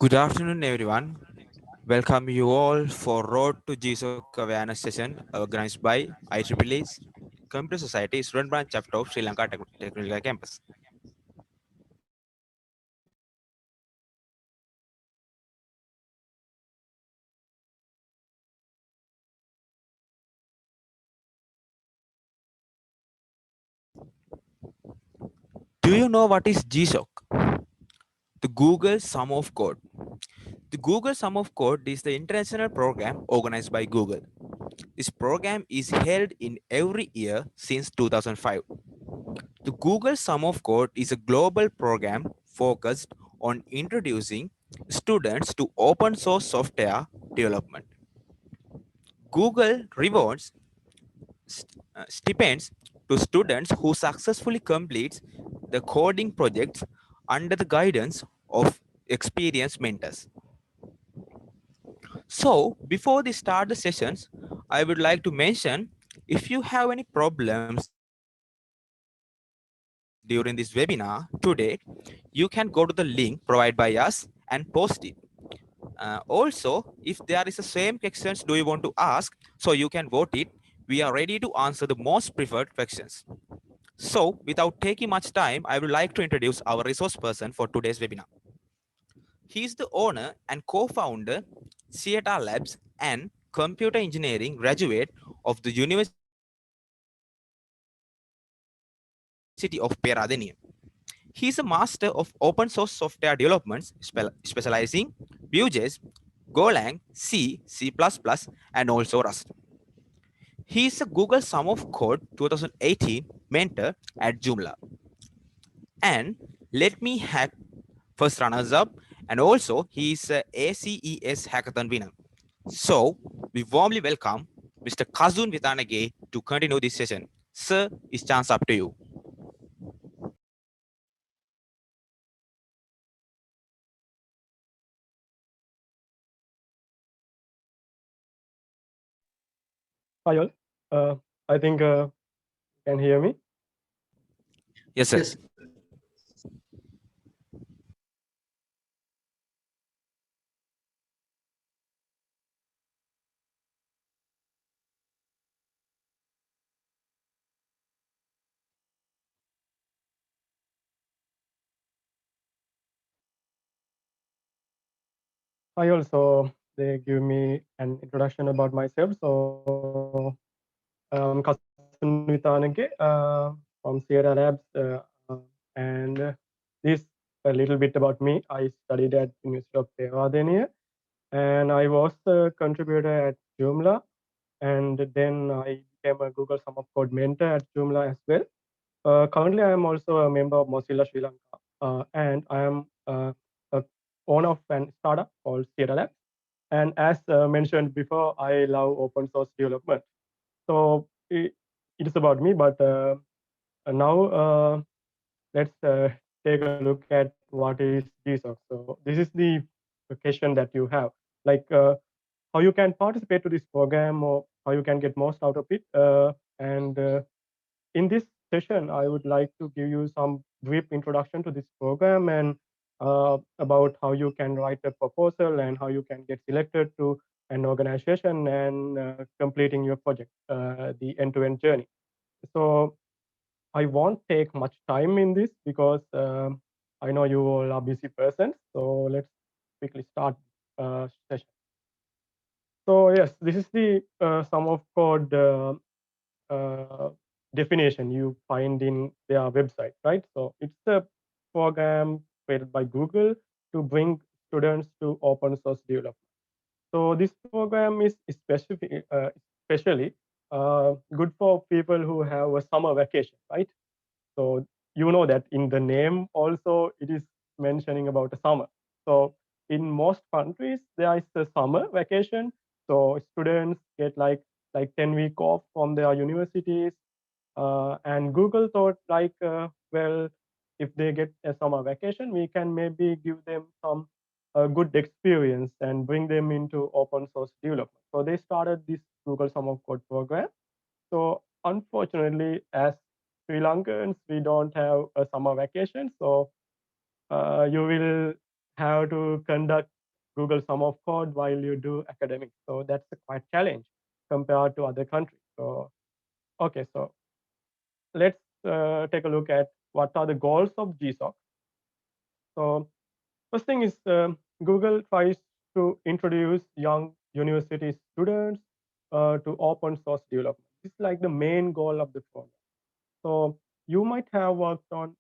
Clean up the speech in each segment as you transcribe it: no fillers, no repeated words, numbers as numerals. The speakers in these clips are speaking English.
Good afternoon, everyone. Welcome you all for Road to GSoC awareness session organized by IEEE's Computer Society Student Branch Chapter of Sri Lanka Technical Campus. Do you know what is GSoC? The Google Sum of Code. The Google Sum of Code is the international program organized by Google. This program is held in every year since 2005. The Google Sum of Code is a global program focused on introducing students to open source software development. Google rewards stipends to students who successfully complete the coding projects under the guidance of experienced mentors. So, before we start the sessions, I would like to mention if you have any problems during this webinar today, you can go to the link provided by us and post it. Also, if there is the same questions do you want to ask, so you can vote it. We are ready to answer the most preferred questions. So, without taking much time, I would like to introduce our resource person for today's webinar. He is the owner and co-founder, Syeta Labs and computer engineering graduate of the University of 𝗤𝗏𝗄𝐻. He is a master of open source software development, specializing Vue.js, Golang, C, C++, and also Rust. He is a Google Sum of Code 2018 mentor at Joomla. And let me hack first runners up, and also he is a ACES hackathon winner. So we warmly welcome Mr. Kasun Vithanage to continue this session. Sir, it's chance up to you. Hi all. I think you can hear me. Yes, sir. Yes. Hi all. So they give me an introduction about myself. So I'm Kasun Vithanage from Syeta Labs, and this a little bit about me. I studied at University of 𝗤𝗏𝗄𝐻, and I was a contributor at Joomla, and then I became a Google Sum of Code mentor at Joomla as well. Currently, I am also a member of Mozilla Sri Lanka, and I am a owner of an startup called Syeta Labs. And as mentioned before, I love open source development. So it is about me, but now let's take a look at what is GSoC. So this is the question that you have, like how you can participate to this program or how you can get most out of it. And in this session, I would like to give you some brief introduction to this program and about how you can write a proposal and how you can get selected to an organization and completing your project, the end-to-end journey. So I won't take much time in this because I know you all are busy persons. So let's quickly start session. So yes, this is the sum of code uh, definition you find in their website, right? So it's a program created by Google to bring students to open source development. So this program is especially good for people who have a summer vacation, right? So you know that in the name also it is mentioning about a summer. So in most countries there is a summer vacation. So students get like 10 week off from their universities. And Google thought like, well, if they get a summer vacation, we can maybe give them some good experience and bring them into open source development. So they started this Google Summer Code program. So unfortunately, as Sri Lankans, we don't have a summer vacation. So you will have to conduct Google sum of code while you do academics. So that's a quite challenge compared to other countries. So okay, so let's take a look at what are the goals of GSoC. So first thing is Google tries to introduce young university students to open source development. It's like the main goal of the program. So you might have worked on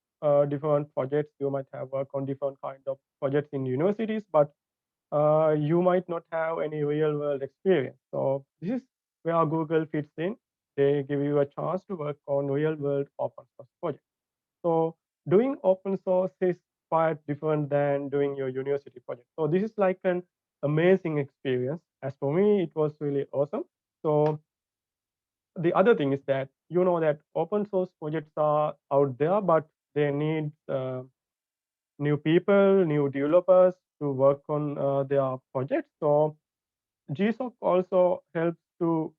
different projects. You might have worked on different kind of projects in universities, but you might not have any real world experience. So this is where Google fits in. They give you a chance to work on real world open source projects. So doing open source is quite different than doing your university project. So this is like an amazing experience. As for me, it was really awesome. So the other thing is that you know that open source projects are out there, but they need new people, new developers to work on their projects. So GSoC also helps to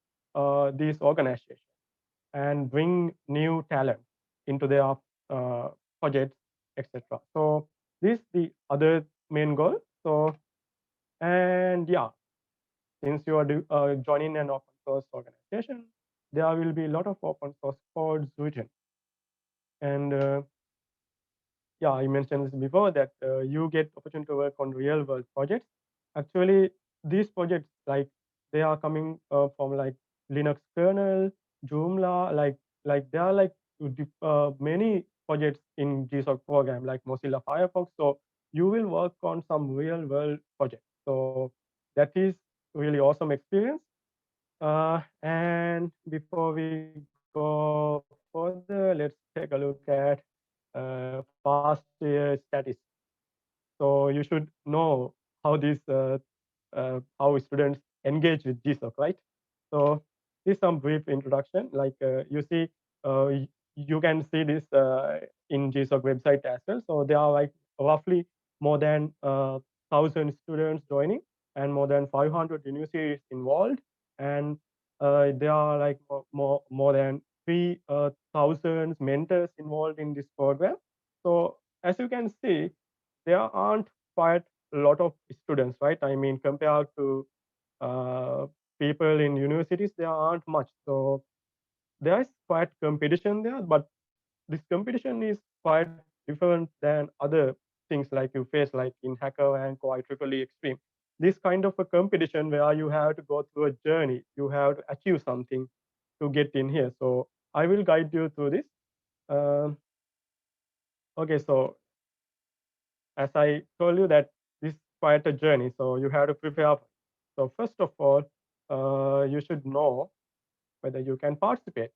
these organizations and bring new talent into their projects, etc. So this is the other main goal. So and yeah, since you are joining an open source organization, there will be a lot of open source codes written. And yeah, I mentioned this before that you get opportunity to work on real world projects. Actually, these projects they are coming from like Linux kernel, Joomla, like there are like many projects in GSoC program like Mozilla Firefox. So you will work on some real world projects. So that is really awesome experience. And before we go further, let's take a look at past year statistics. So you should know how these how students engage with GSoC, right? So this is some brief introduction. Like you see, you can see this in GSoC website as well. So there are like roughly more than 1,000 students joining and more than 500 universities involved, and there are like more than 3,000 mentors involved in this program. So as you can see, there aren't quite a lot of students, right? I mean, compared to uh, people in universities, there aren't much. So there is quite competition there, but this competition is quite different than other things like you face like in Hacker and 𝐸𝐴𝐴 Extreme. This kind of a competition where you have to go through a journey, you have to achieve something to get in here. So I will guide you through this. Um, okay, so as I told you that this is quite a journey, so you have to prepare. So first of all, you should know whether you can participate.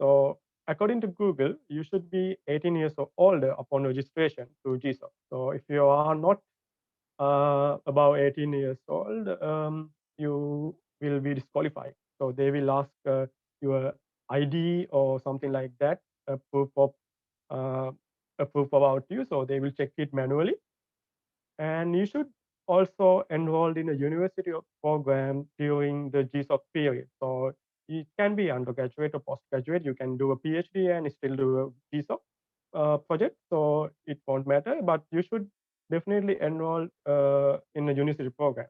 So according to Google, you should be 18 years or older upon registration to GSoC. So if you are not about 18 years old, you will be disqualified. So they will ask your ID or something like that, uh, a proof about you. So they will check it manually. And you should also enrolled in a university program during the GSoC period. So it can be undergraduate or postgraduate. You can do a PhD and still do a GSoC project. So it won't matter, but you should definitely enroll in a university program.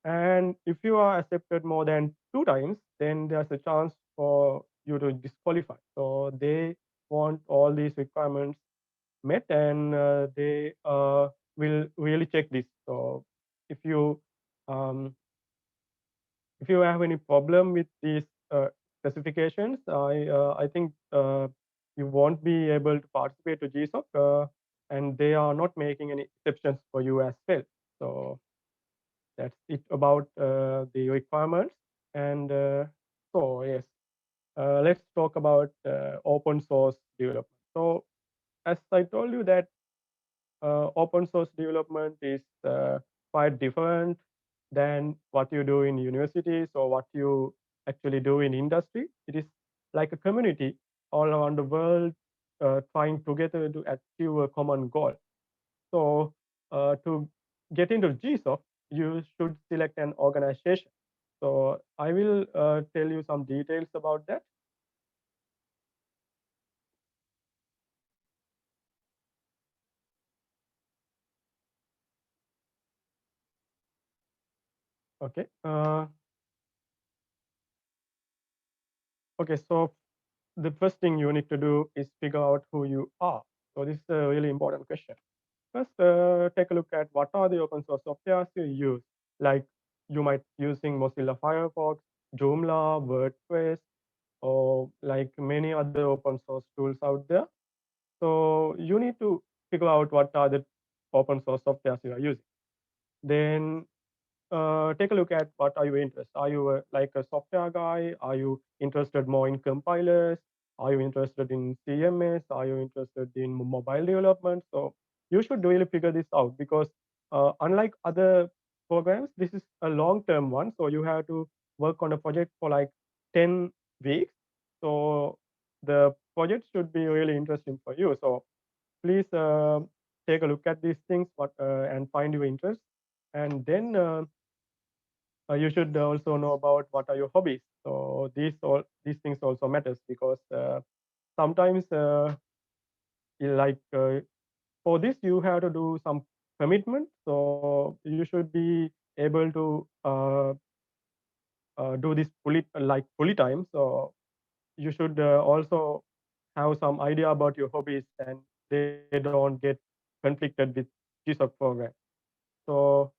And if you are accepted more than 2 times, then there's a chance for you to disqualify. So they want all these requirements met, and they will really check this. So if you um, if you have any problem with these specifications, I think you won't be able to participate to GSoC, and they are not making any exceptions for you as well. So that's it about the requirements. And so yes, let's talk about open source development. So as I told you that open source development is quite different than what you do in universities or what you actually do in industry. It is like a community all around the world trying together to achieve a common goal. So to get into GSoC, you should select an organization. So I will tell you some details about that. Okay. Okay. So the first thing you need to do is figure out who you are. So this is a really important question. First, take a look at what are the open source softwares you use. Like you might using Mozilla Firefox, Joomla, WordPress, or like many other open source tools out there. So you need to figure out what are the open source softwares you are using. Then take a look at what are you interested. Are you like a software guy? Are you interested more in compilers? Are you interested in CMS? Are you interested in mobile development? So you should really figure this out because unlike other programs, this is a long-term one. So you have to work on a project for like 10 weeks. So the project should be really interesting for you. So please take a look at these things and find your interest. And then you should also know about what are your hobbies. So these things also matters because sometimes like for this you have to do some commitment. So you should be able to do this fully time. So you should also have some idea about your hobbies and they don't get conflicted with GSoC program. So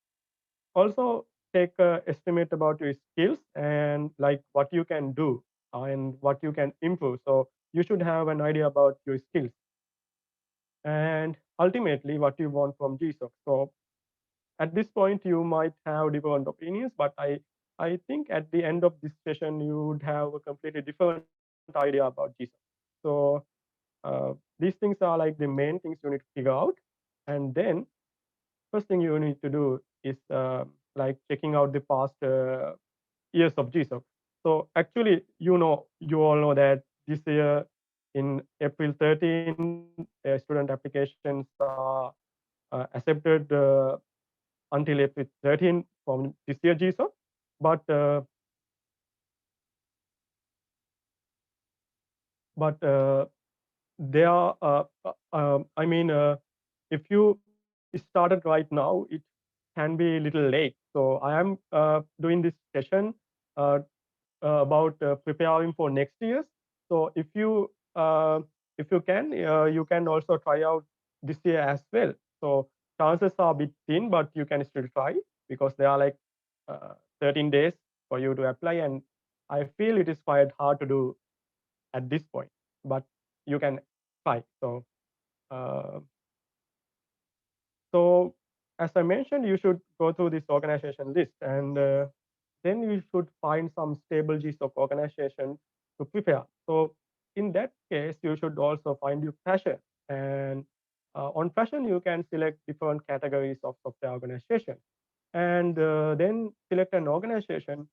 also take a estimate about your skills and like what you can do and what you can improve. So you should have an idea about your skills and ultimately what you want from GSoC. So at this point you might have different opinions, but I think at the end of this session you would have a completely different idea about GSoC. So these things are like the main things you need to figure out. And then first thing you need to do is like checking out the past years of GSoC. So actually, you all know that this year in April 13, student applications are accepted until April 13 from this year GSoC. But they are, I mean, if you started right now, it can be a little late. So I am doing this session uh, about preparing for next year's. So if you can also try out this year as well. So chances are a bit thin, but you can still try because there are like 13 days for you to apply, and I feel it is quite hard to do at this point, but you can try. Uh, so as I mentioned, you should go through this organization list, and then you should find some stable GSoC organization to prepare. So in that case, you should also find your passion. And on passion, you can select different categories of software organization, and then select an organization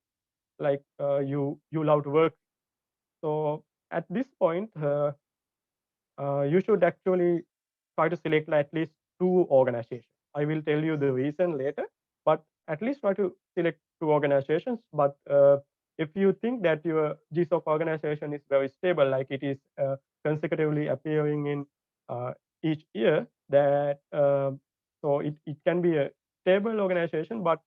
like you love to work. So at this point, you should actually try to select at least two organizations. I will tell you the reason later, but at least try to select two organizations. But if you think that your GSoC organization is very stable, like it is consecutively appearing in each year, that so it can be a stable organization, but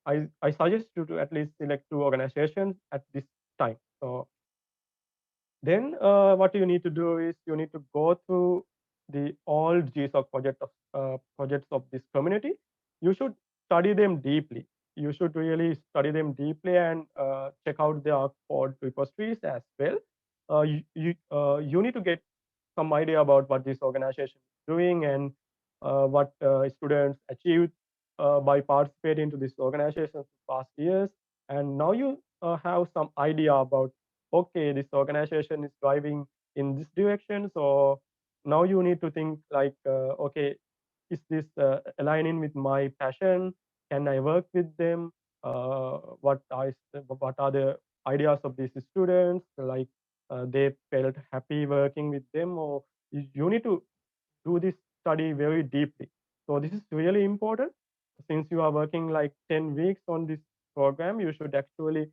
I suggest you to at least select two organizations at this time. So then what you need to do is you need to go through the all GSoC projects of this community. You should study them deeply. You should really study them deeply and check out their code repositories as well. You need to get some idea about what this organization is doing and what students achieved by participating to this organization for past years. And now you have some idea about, okay, this organization is driving in this direction. So now you need to think like, okay, is this aligning with my passion? Can I work with them? What are the ideas of these students? Like they felt happy working with them, or you need to do this study very deeply. So this is really important. Since you are working like 10 weeks on this program, you should actually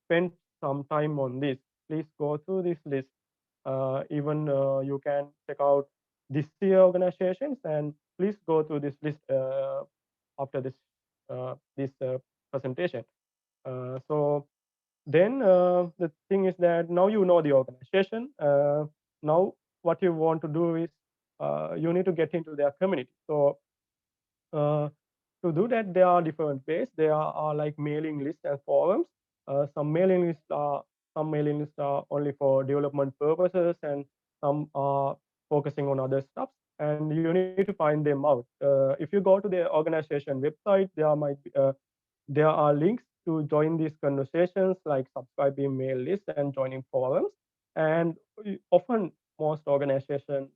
spend some time on this. Please go through this list. Even you can check out this year organizations, and please go through this list after this. presentation. So then the thing is that now you know the organization. Now what you want to do is you need to get into their community. So uh, to do that, there are different ways. There are like mailing lists and forums. Some mailing lists are only for development purposes, and some are focusing on other stuff. And you need to find them out. If you go to the organization website, there are links to join these conversations, like subscribing mail lists and joining forums. And often most organizations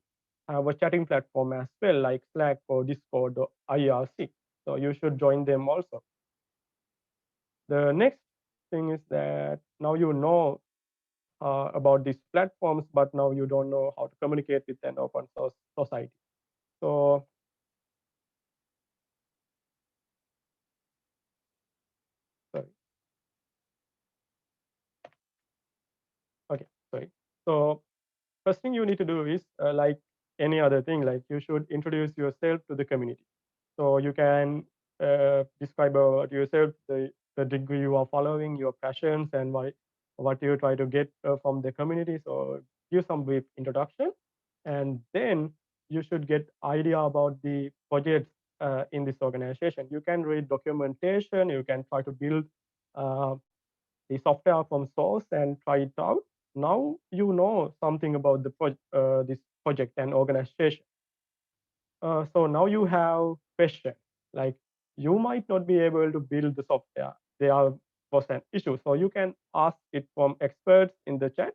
have a chatting platform as well, like Slack or Discord or IRC. So you should join them also. The next thing is that now you know about these platforms, but now you don't know how to communicate with an open source society. So sorry, okay, sorry. So first thing you need to do is like any other thing, like you should introduce yourself to the community. So you can describe about yourself, the degree you are following, your passions, and what you try to get from the community. So give some brief introduction, and then you should get idea about the projects in this organization. You can read documentation. You can try to build uh, the software from source and try it out. Now you know something about this project and organization. So now you have question, like you might not be able to build the software. There was an issue. So you can ask it from experts in the chat.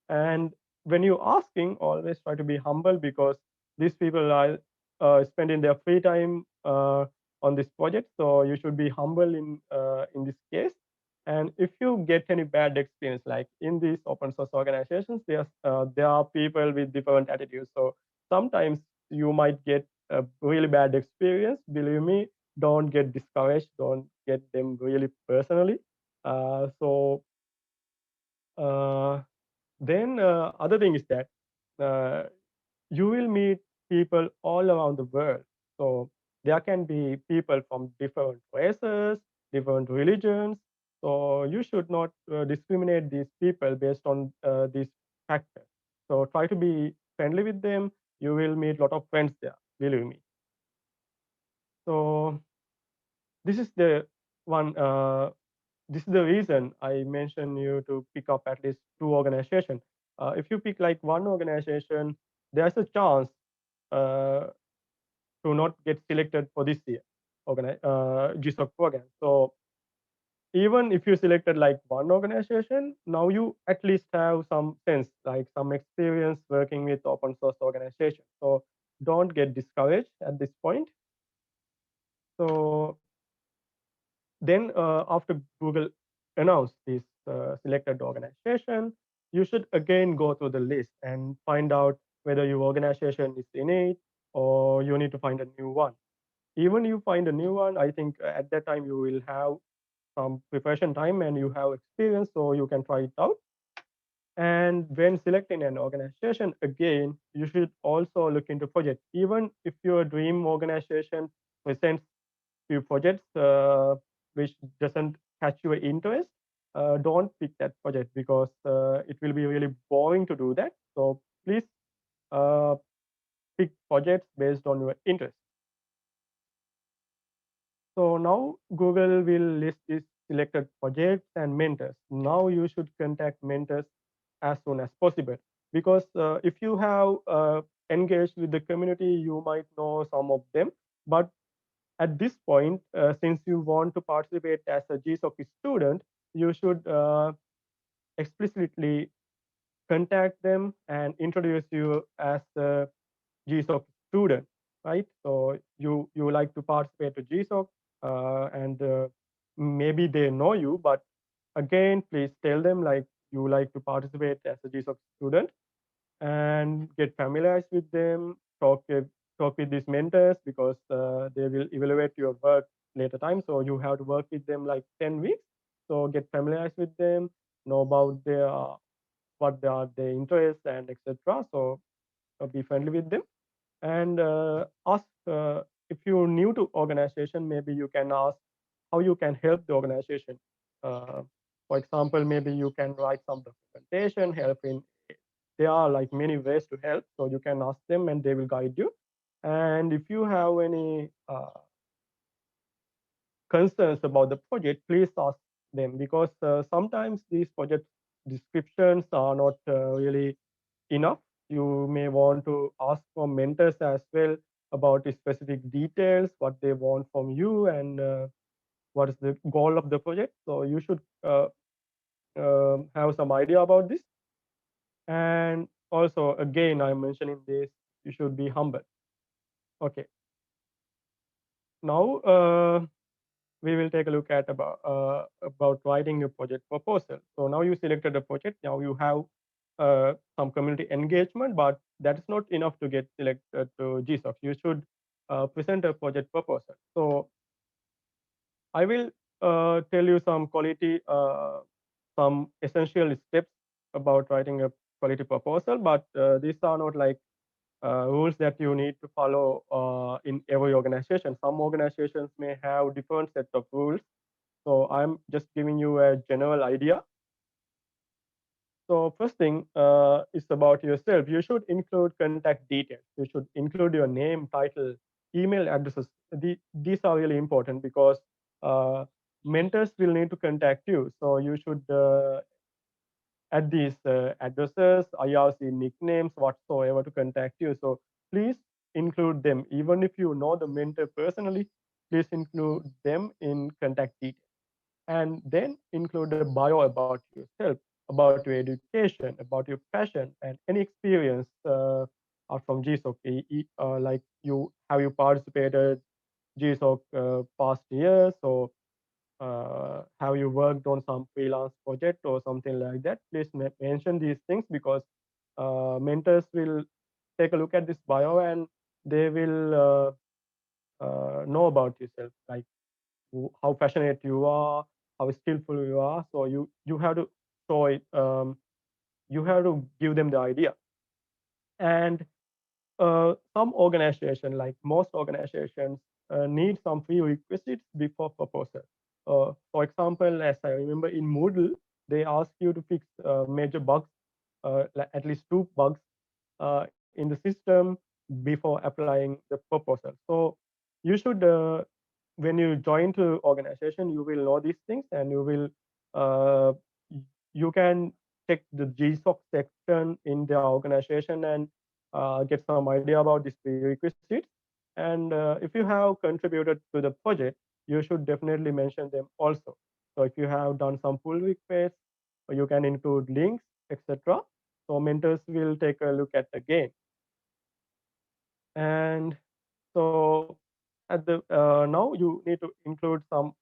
And when you're asking, always try to be humble, because these people are spending their free time on this project. So you should be humble in this case. And if you get any bad experience, like in these open source organizations, there are people with different attitudes. So sometimes you might get a really bad experience. Believe me, don't get discouraged. Don't get them really personally. So uh, then other thing is that uh, you will meet people all around the world. So there can be people from different races, different religions. So you should not discriminate these people based on these factors. So try to be friendly with them. You will meet a lot of friends there, believe me. So this is the one. This is the reason I mentioned you to pick up at least two organizations. If you pick like one organization, there's a chance uh, to not get selected for this year GSoC program. So even if you selected like one organization, now you at least have some sense, like some experience working with open source organization. So don't get discouraged at this point. So then after Google announced this selected organization, you should again go through the list and find out whether your organization is in it or you need to find a new one. Even you find a new one, I think at that time you will have some preparation time and you have experience, so you can try it out. And when selecting an organization, again, you should also look into projects. Even if your dream organization presents few projects which doesn't catch your interest, don't pick that project, because it will be really boring to do that. So please uh, pick projects based on your interest. So now Google will list these selected projects and mentors. Now you should contact mentors as soon as possible, because if you have engaged with the community, you might know some of them. But at this point, since you want to participate as a GSoC student, you should explicitly contact them and introduce you as a GSoC student, right? So you like to participate to GSoC, and maybe they know you, but again, please tell them like you like to participate as a GSoC student, and get familiarized with them. Talk with these mentors, because they will evaluate your work later time. So you have to work with them like 10 weeks. So get familiarized with them, know about their interests and etc. So be friendly with them, and ask if you're new to organization, maybe you can ask how you can help the organization. Uh, for example, maybe you can write some documentation, help in. There are like many ways to help, so you can ask them and they will guide you. And if you have any concerns about the project, please ask them, because sometimes these project descriptions are not really enough. You may want to ask from mentors as well about the specific details, what they want from you, and what is the goal of the project. So you should have some idea about this. And also, again, I'm mentioning this, you should be humble. Okay, now we will take a look at about writing a project proposal. So now you selected a project. Now you have some community engagement, but that's not enough to get selected to GSoC. You should present a project proposal. So I will tell you some some essential steps about writing a quality proposal, but these are not like rules that you need to follow in every organization. Some organizations may have different set of rules. So I'm just giving you a general idea. So first thing is about yourself. You should include contact details. You should include your name, title, email addresses. These are really important because uh, mentors will need to contact you. So you should add these addresses, IRC nicknames, whatsoever to contact you. So please include them. Even if you know the mentor personally, please include them in contact details. And then include a bio about yourself, about your education, about your passion, and any experience from GSoC. Like you participated GSoC past years, or have you worked on some freelance project or something like that? Please mention these things, because mentors will take a look at this bio and they will know about yourself, like how passionate you are, how skillful you are. So you have to show it. You have to give them the idea. And some organization, like most organizations, need some prerequisites before proposal. For example, as I remember in Moodle, they ask you to fix major bugs, like at least 2 bugs in the system before applying the proposal. So you should, when you join to organization, you will know these things, and you will, you can check the GSoC section in the organization and get some idea about these prerequisites. And if you have contributed to the project, you should definitely mention them also. So if you have done some pull requests, you can include links, etc. So mentors will take a look at again. And so at the now you need to include some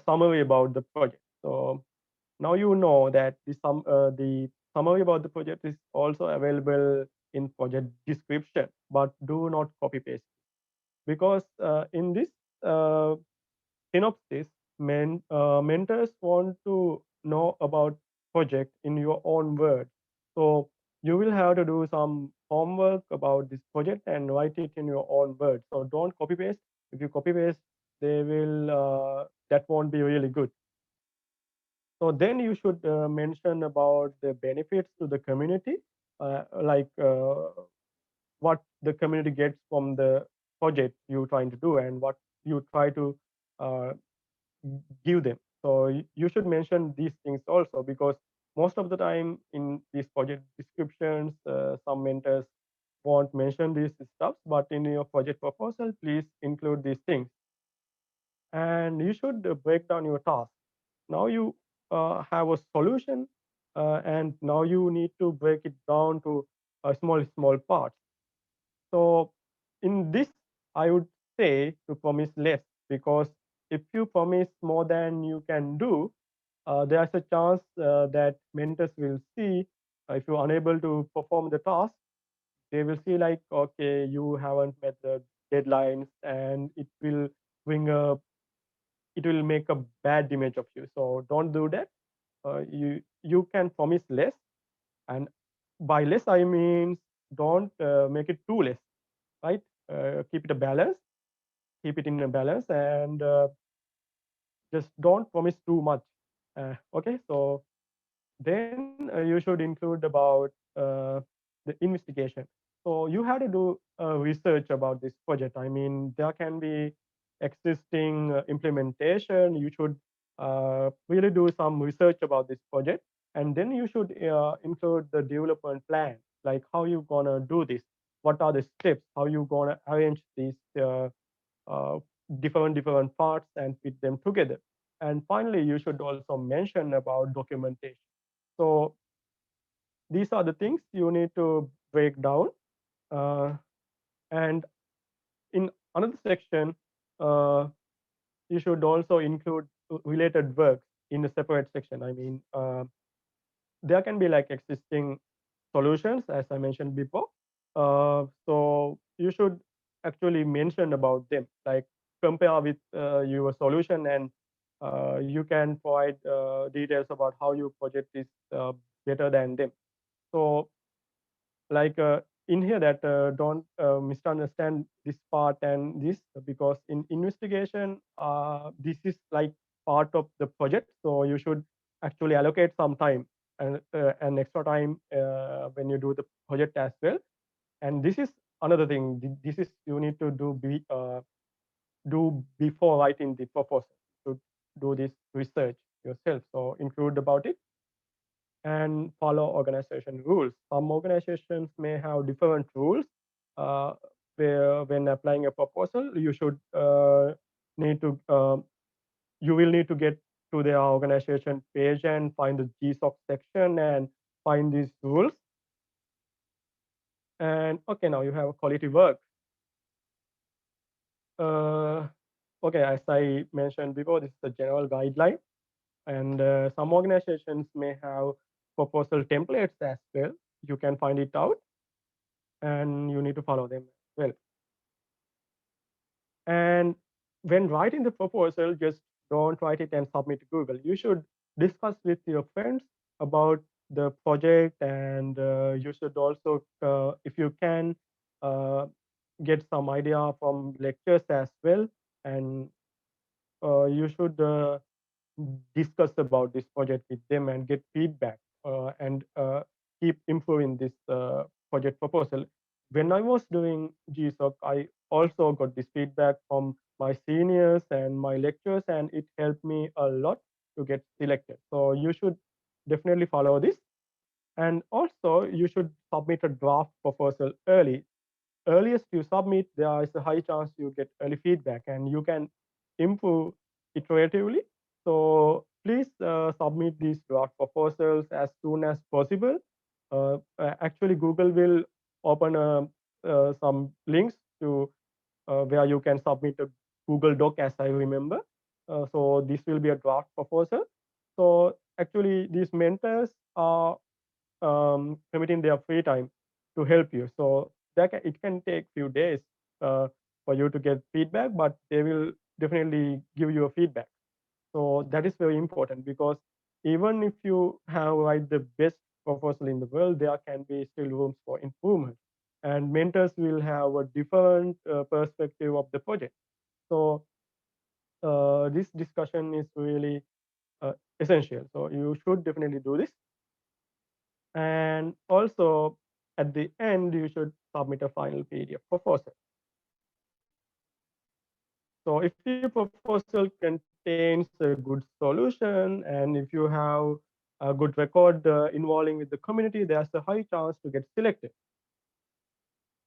summary about the project. So now you know that the summary about the project is also available in project description, but do not copy paste, because in this uh, synopsis, mentors want to know about project in your own words. So you will have to do some homework about this project and write it in your own words. So don't copy paste. If you copy paste, they will that won't be really good. So then you should mention about the benefits to the community, like what the community gets from the project you're trying to do, and what you try to uh, give them. So you should mention these things also, because most of the time in these project descriptions, some mentors won't mention these stuff, but in your project proposal, please include these things. And you should break down your task. Now you have a solution, and now you need to break it down to small parts. So in this, I would say to promise less, because if you promise more than you can do, there's a chance that mentors will see, if you're unable to perform the task, they will see like, okay, you haven't met the deadlines, and bring a it will make a bad image of you. So don't do that. You can promise less, and by less I mean, don't make it too less, right? Keep it a balance, keep it in a balance, and just don't promise too much. Okay, so then you should include about the investigation. So you have to do research about this project. I mean, there can be existing implementation. You should really do some research about this project, and then you should include the development plan, like how you gonna do this, what are the steps, how you gonna arrange these uh, different parts and fit them together. And finally, you should also mention about documentation. So these are the things you need to break down. Uh, and in another section, uh, you should also include related works in a separate section. I mean, there can be like existing solutions, as I mentioned before. So you should actually mention about them, like compare with your solution, and you can provide details about how your project is better than them. So like in here that don't misunderstand this part and this, because in investigation this is like part of the project, so you should actually allocate some time and an extra time when you do the project as well. And this is another thing, this is you need to do before writing the proposal, to do this research yourself, so include about it and follow organization rules. Some organizations may have different rules uh, where when applying a proposal, you should need to you will need to get to their organization page and find the GSoC section and find these rules. And okay, now you have quality work. Uh, okay, as I mentioned before, this is the general guideline, and some organizations may have proposal templates as well. You can find it out and you need to follow them as well. And when writing the proposal, just don't write it and submit to Google. You should discuss with your friends about the project, and you should also, if you can, uh, get some idea from lectures as well. And you should discuss about this project with them and get feedback, and keep improving this project proposal. When I was doing GSoC, I also got this feedback from my seniors and my lecturers, and it helped me a lot to get selected. So you should definitely follow this. And also, you should submit a draft proposal early. Earliest you submit, there is a high chance you get early feedback, and you can improve iteratively. So please submit these draft proposals as soon as possible. Actually, Google will open some links to where you can submit a Google Doc, as I remember. So this will be a draft proposal. So actually, these mentors are committing their free time to help you. So it can take few days for you to get feedback, but they will definitely give you a feedback. So that is very important, because even if you have like the best proposal in the world, there can be still rooms for improvement. And mentors will have a different perspective of the project. So this discussion is really essential. So you should definitely do this. And also, at the end, you should submit a final PDF proposal. So if your proposal contains a good solution, and if you have a good record involving with the community, there's a high chance to get selected.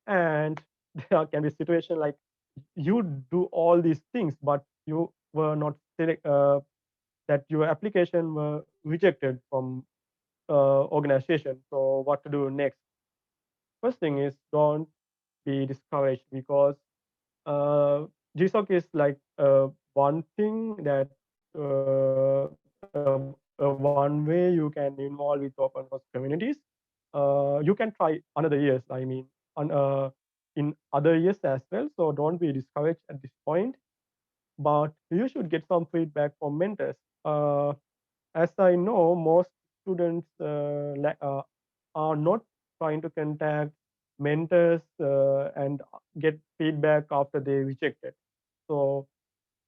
And there can be a situation like you do all these things, but you were not that your application were rejected from organization. So what to do next? First thing is, don't be discouraged, because uh, GSoC is like one thing that one way you can involve with open source communities. You can try another years, I mean, in other years as well. So don't be discouraged at this point, but you should get some feedback from mentors. As I know, most students are not trying to contact mentors and get feedback after they rejected. So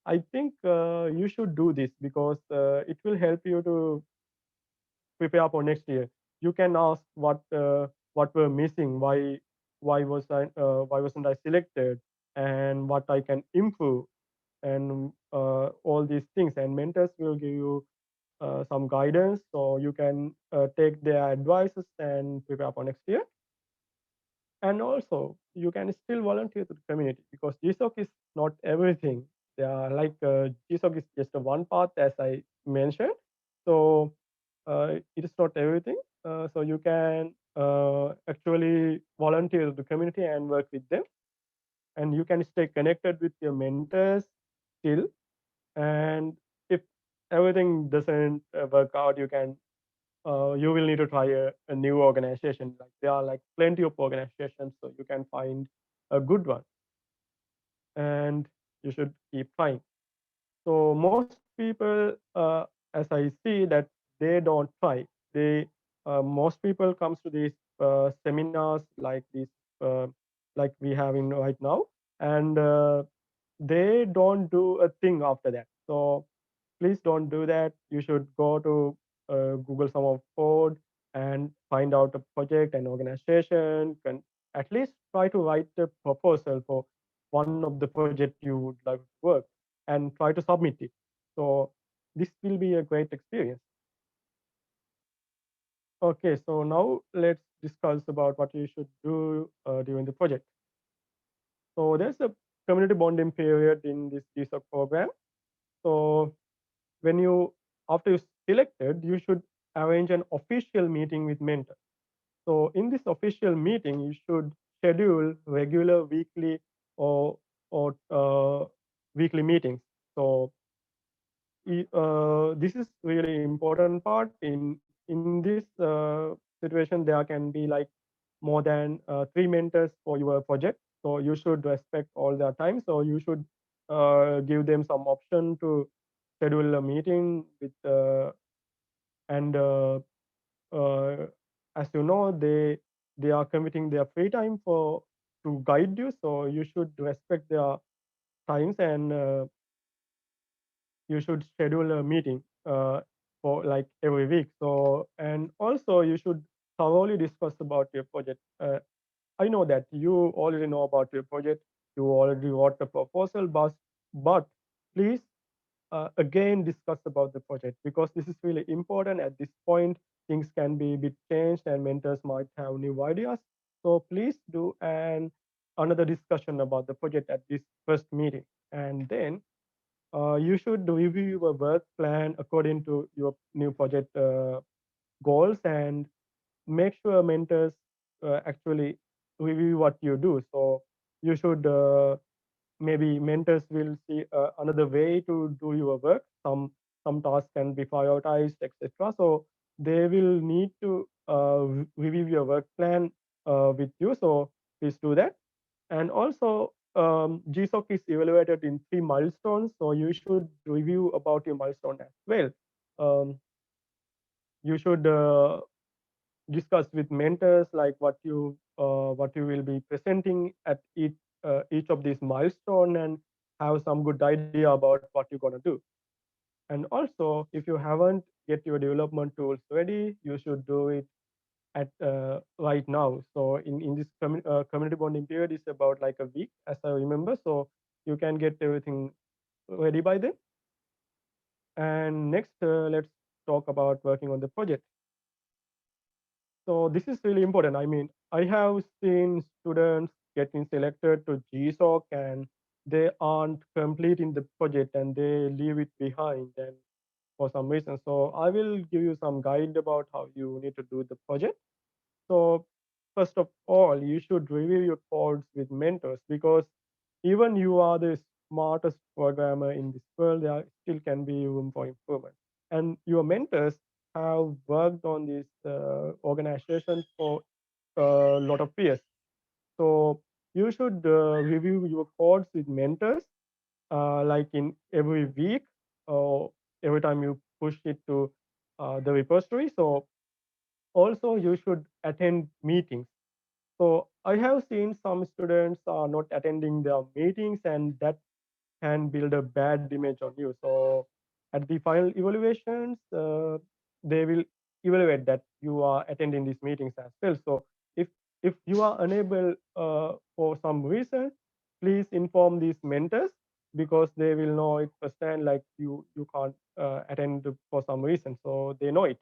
I think you should do this because it will help you to prepare for next year. You can ask what were missing, why wasn't I selected, and what I can improve, and all these things. And mentors will give you some guidance, so you can take their advices and prepare for next year. And also, you can still volunteer to the community because GSoC is not everything. They are like GSoC is just a one path, as I mentioned. So it is not everything. So you can actually volunteer to the community and work with them, and you can stay connected with your mentors still. And if everything doesn't work out, you will need to try a new organization. Like there are like plenty of organizations, so you can find a good one, and you should keep trying. So most people, as I see that they don't try. They Most people comes to these seminars like this, uh, like we have in right now, and they don't do a thing after that. So please don't do that. You should go to Google some of code and find out a project and organization. Can at least try to write a proposal for one of the project you would like to work, and try to submit it. So this will be a great experience. Okay, so now let's discuss about what you should do during the project. So there's a community bonding period in this GSoC program. So when you after you selected, you should arrange an official meeting with mentor. So in this official meeting, you should schedule regular weekly or weekly meetings. So this is really important part. In this situation, there can be like more than three mentors for your project. So you should respect all their time. So you should give them some option to schedule a meeting with and as you know, they are committing their free time for to guide you. So you should respect their times, and you should schedule a meeting for like every week. So, and also you should thoroughly discuss about your project. I know that you already know about your project. You already wrote the proposal, but please again discuss about the project, because this is really important at this point. Things can be a bit changed and mentors might have new ideas. So please do another discussion about the project at this first meeting. And then you should review your work plan according to your new project goals, and make sure mentors actually review what you do. So you should maybe mentors will see another way to do your work. Some tasks can be prioritized, etc. So they will need to review your work plan with you. So please do that. And also, GSoC is evaluated in 3 milestones, so you should review about your milestone as well. Um, you should discuss with mentors like what you will be presenting at each of these milestone, and have some good idea about what you're gonna do. And also, if you haven't get your development tools ready, you should do it at right now. So in this community bonding period is about like a week, as I remember. So you can get everything ready by then. And next, let's talk about working on the project. So this is really important. I mean, I have seen students getting selected to GSoC and they aren't completing the project and they leave it behind and for some reason. So I will give you some guide about how you need to do the project. So first of all, you should review your codes with mentors, because even you are the smartest programmer in this world, there still can be room for improvement. And your mentors have worked on this organization for a lot of years. So you should review your codes with mentors, like in every week or every time you push it to the repository. So also you should attend meetings. So I have seen some students are not attending their meetings, and that can build a bad image on you. So at the final evaluations, they will evaluate that you are attending these meetings as well. So if if you are unable for some reason, please inform these mentors, because they will know it firsthand, like you can't attend for some reason, so they know it.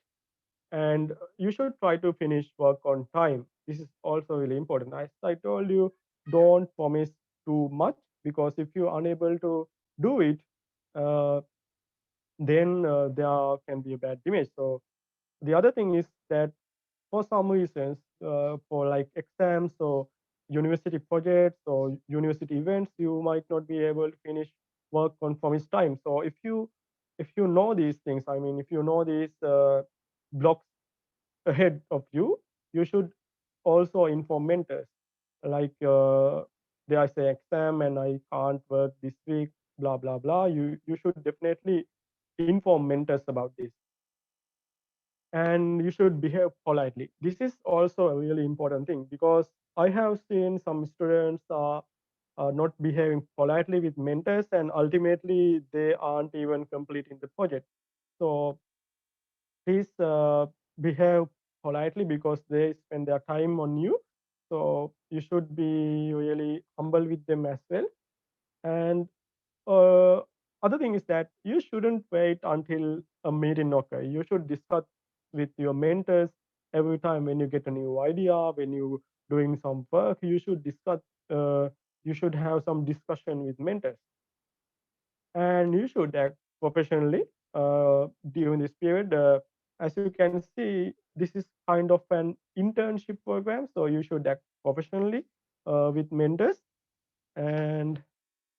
And you should try to finish work on time. This is also really important. As I told you, don't promise too much, because if you're unable to do it, uh, then there can be a bad image. So the other thing is that for some reasons, for like exams or university projects or university events, you might not be able to finish work on promised time. So if you know these things, I mean, if you know these blocks ahead of you, you should also inform mentors. Like there is an exam and I can't work this week, blah blah blah. You should definitely inform mentors about this, and you should behave politely. This is also a really important thing, because I have seen some students not behaving politely with mentors, and ultimately they aren't even completing the project. So please behave politely, because they spend their time on you. So you should be really humble with them as well. And uh, other thing is that you shouldn't wait until a meeting occur. You should discuss with your mentors every time when you get a new idea, when you doing some work. You should discuss. Uh, you should have some discussion with mentors, and you should act professionally during this period. As you can see, this is kind of an internship program, so you should act professionally with mentors, and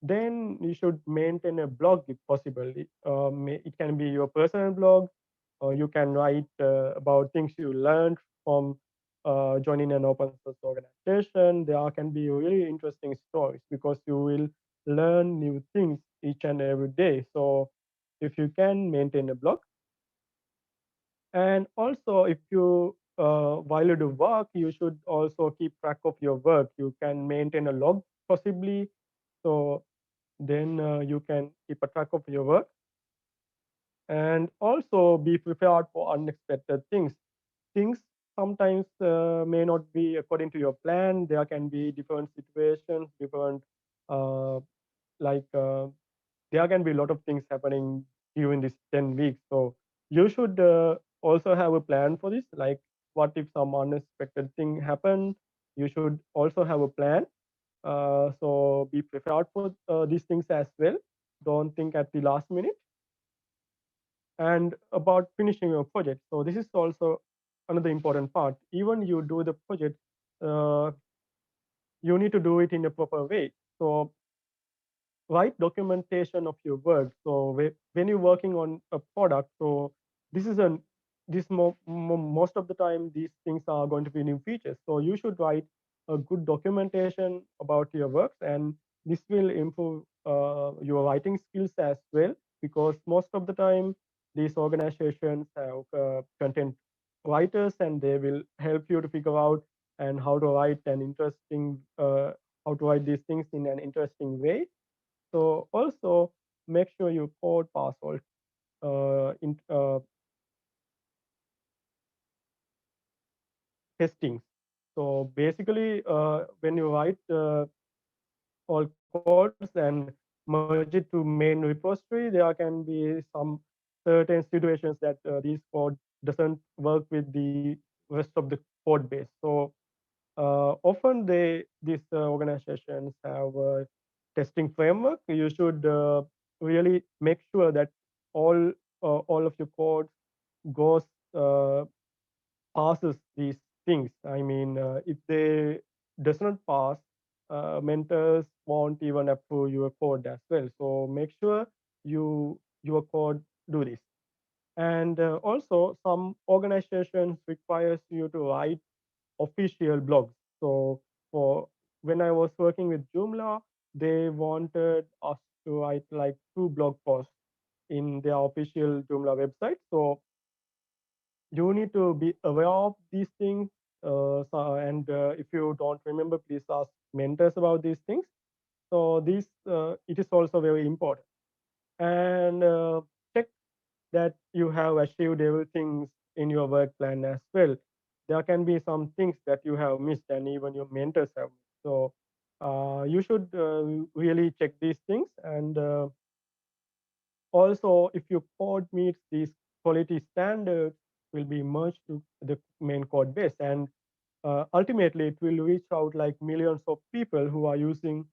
then you should maintain a blog if possible. It can be your personal blog, or you can write about things you learned from joining an open source organization. There can be really interesting stories, because you will learn new things each and every day. So if you can maintain a blog, and also if you while you do work, you should also keep track of your work. You can maintain a log possibly, so then you can keep a track of your work, and also be prepared for unexpected things. Things sometimes may not be according to your plan. There can be different situations, different uh, like there can be a lot of things happening during this 10 weeks. So you should also have a plan for this. Like, what if some unexpected thing happen? You should also have a plan. So be prepared for these things as well. Don't think at the last minute. And about finishing your project. So this is also another important part. Even you do the project, uh, you need to do it in a proper way. So write documentation of your work. So when you're working on a product, so this is an this most of the time these things are going to be new features. So you should write a good documentation about your works, and this will improve your writing skills as well, because most of the time these organizations have content writers, and they will help you to figure out and how to write an interesting how to write these things in an interesting way. So also make sure you code pass all in testings. So basically, when you write all codes and merge it to main repository, there can be some certain situations that these code doesn't work with the rest of the code base. So often these organizations have a testing framework. You should really make sure that all all of your code goes uh, passes these things. I mean, if they does not pass, mentors won't even approve your code as well. So make sure your code do this. And also, some organizations requires you to write official blogs. So for when I was working with Joomla, they wanted us to write like 2 blog posts in their official Joomla website. So you need to be aware of these things. And if you don't remember, please ask mentors about these things. So this it is also very important. And check that you have achieved everything in your work plan as well. There can be some things that you have missed, and even your mentors have missed. So you should really check these things. And also, if your code meets these quality standards, will be merged to the main code base, and ultimately it will reach out like millions of people who are using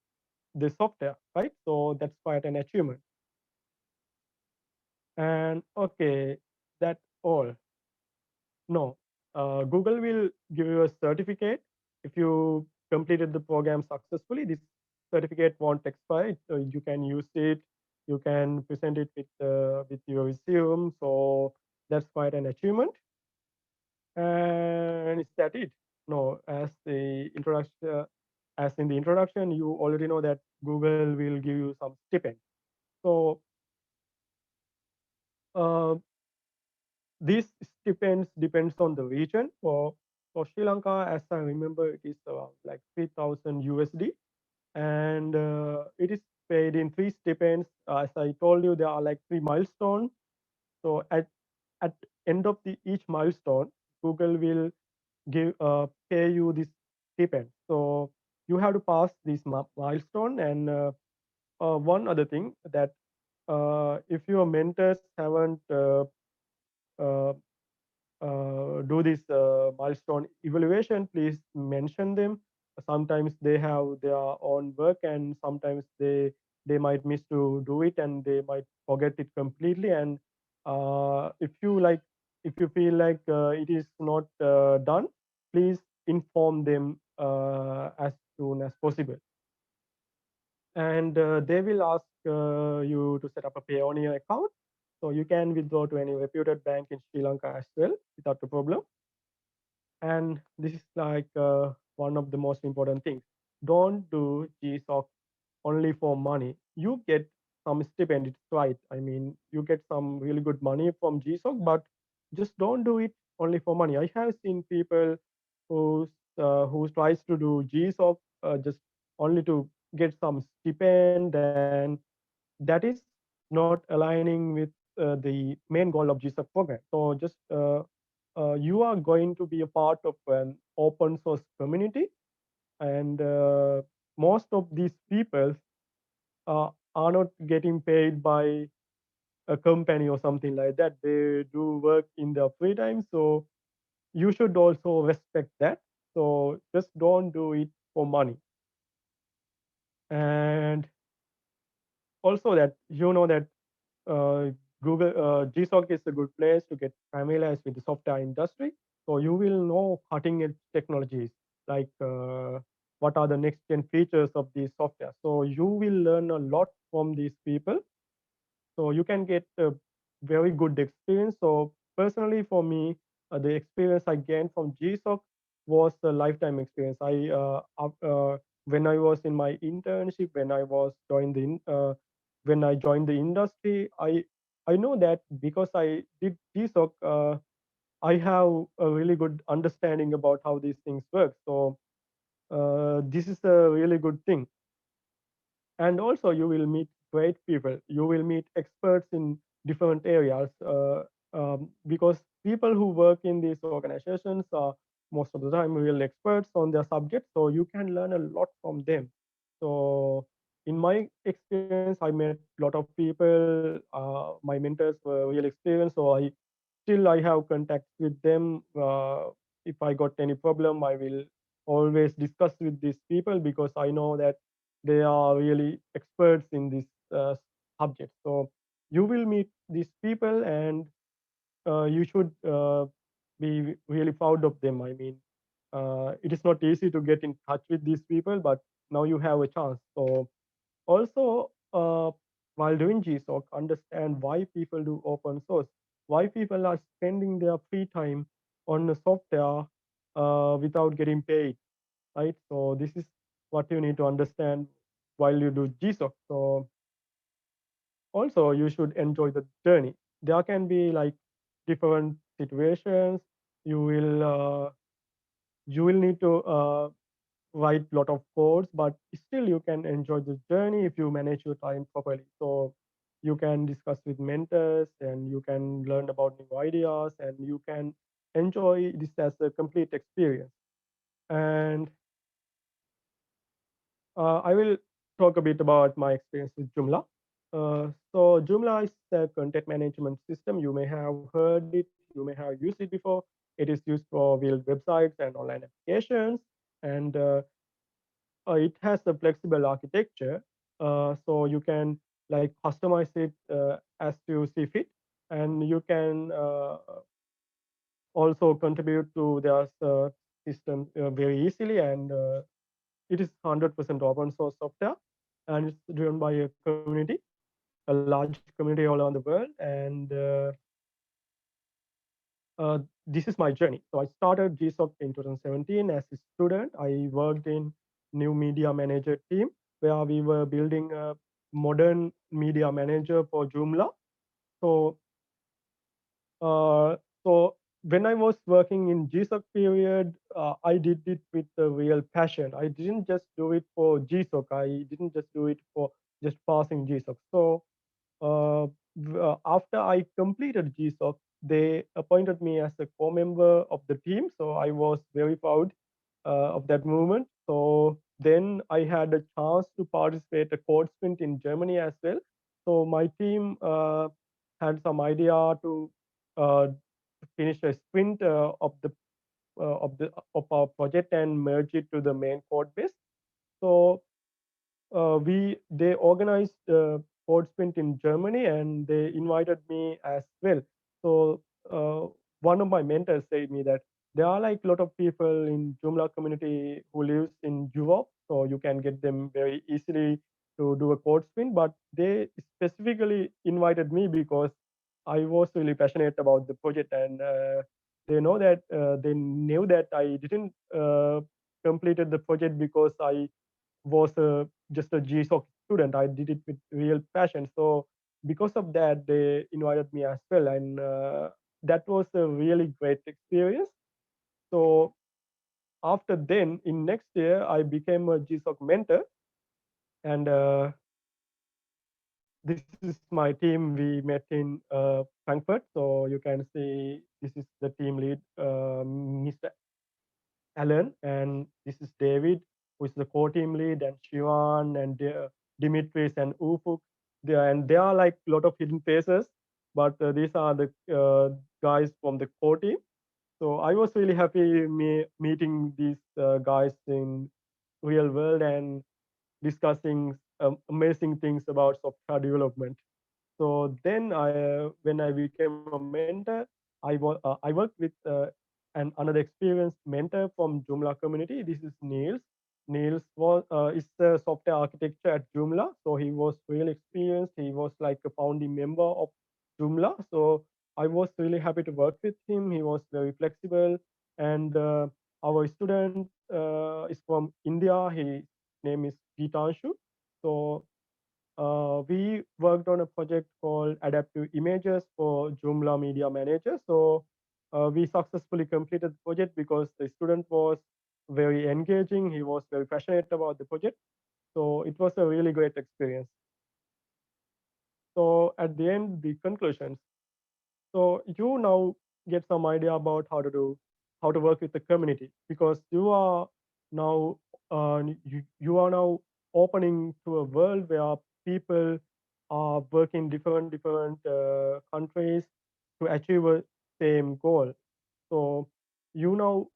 the software, right? So that's quite an achievement. And okay, that's all. No, Google will give you a certificate if you completed the program successfully. This certificate won't expire. So you can use it. You can present it with your resume. So that's quite an achievement. And is that it? No, as in the introduction, you already know that Google will give you some stipend. So uh, this depends on the region. For Sri Lanka, as I remember, it is around like 3,000 USD, and it is paid in three stipends. As I told you, there are like three milestones. So at end of the each milestone, Google will pay you this stipend. So you have to pass this milestone. And one other thing that if your mentors haven't uh, do this milestone evaluation, please mention them. Sometimes they have their own work, and sometimes they might miss to do it, and they might forget it completely. And if you like, if you feel like it is not done, please inform them as soon as possible. And they will ask you to set up a Payoneer account, so you can withdraw to any reputed bank in Sri Lanka as well without a problem. And this is like one of the most important things. Don't do GSoC only for money. You get some stipend, it's right. I mean, you get some really good money from GSoC, but just don't do it only for money. I have seen people who tries to do GSoC just only to get some stipend, and that is not aligning with the main goal of GSoC program. So just you are going to be a part of an open source community, and most of these people are not getting paid by a company or something like that. They do work in their free time, so you should also respect that. So just don't do it for money. And also that you know that uh, Google GSoC is a good place to get familiarized with the software industry. So you will know cutting edge technologies, like what are the next gen features of these software. So you will learn a lot from these people. So you can get a very good experience. So personally, for me, the experience I gained from GSoC was a lifetime experience. When I was in my internship, when I joined the industry, I know that because I did GSoC, I have a really good understanding about how these things work. So this is a really good thing. And also you will meet great people. You will meet experts in different areas, because people who work in these organizations are most of the time real experts on their subject, so you can learn a lot from them. So in my experience, I met a lot of people. My mentors were real experienced, so I have contact with them. If I got any problem, I will always discuss with these people, because I know that they are really experts in this subject. So you will meet these people, and you should be really proud of them. I mean, it is not easy to get in touch with these people, but now you have a chance. So also, while doing GSoC, understand why people do open source, why people are spending their free time on the software without getting paid, right? So this is what you need to understand while you do GSoC. So also you should enjoy the journey. There can be like different situations. You will you will need to write a lot of codes, but still you can enjoy the journey if you manage your time properly. So you can discuss with mentors and you can learn about new ideas and you can enjoy this as a complete experience. And I will talk a bit about my experience with Joomla. So Joomla is a content management system. You may have heard it, you may have used it before. It is used for build websites and online applications, and it has a flexible architecture, so you can like customize it as you see fit, and you can also contribute to their system very easily. And it is 100% open source software, and it's driven by a community, a large community all around the world. And this is my journey. So I started GSoC in 2017 as a student. I worked in new media manager team where we were building a modern media manager for Joomla. So, so when I was working in GSoC period, I did it with a real passion. I didn't just do it for GSoC. I didn't just do it for just passing GSoC. So after I completed GSoC, they appointed me as a co-member of the team. So I was very proud of that movement. So then I had a chance to participate a code sprint in Germany as well. So my team had some idea to finish a sprint of our project and merge it to the main code base. So they organized code sprint in Germany and they invited me as well. So uh, one of my mentors said me that there are like a lot of people in Joomla community who lives in Europe, so you can get them very easily to do a code sprint. But they specifically invited me because I was really passionate about the project, and they knew that I didn't completed the project because I was just a GSoC student. I did it with real passion. So because of that, they invited me as well, and that was a really great experience. So after then, in next year, I became a GSoC mentor, and this is my team. We met in Frankfurt, so you can see this is the team lead, Mr. Alan, and this is David, who is the core team lead, and Shivan and Dimitris and Ufuk. And there are like a lot of hidden faces, but these are the guys from the core team. So I was really happy meeting these guys in real world and discussing amazing things about software development. So then when I became a mentor, I worked with another experienced mentor from Joomla community. This is Niels. Niels is the software architecture at Joomla. So he was really experienced. He was like a founding member of Joomla. So I was really happy to work with him. He was very flexible. And our student is from India. His name is Vithanage. So we worked on a project called Adaptive Images for Joomla Media Manager. So we successfully completed the project because the student was very engaging. He was very passionate about the project. So it was a really great experience. So at the end, the conclusions. So you now get some idea about how to work with the community, because now you are now opening to a world where people are working different countries to achieve a same goal. So you now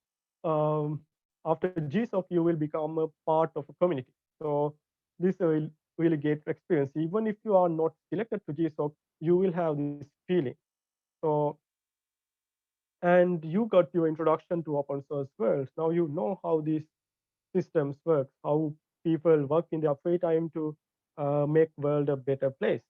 after GSoC you will become a part of a community. So this will really great experience. Even if you are not selected to GSoC, you will have this feeling. So, and you got your introduction to open source world. Now you know how these systems work, how people work in their free time to make world a better place.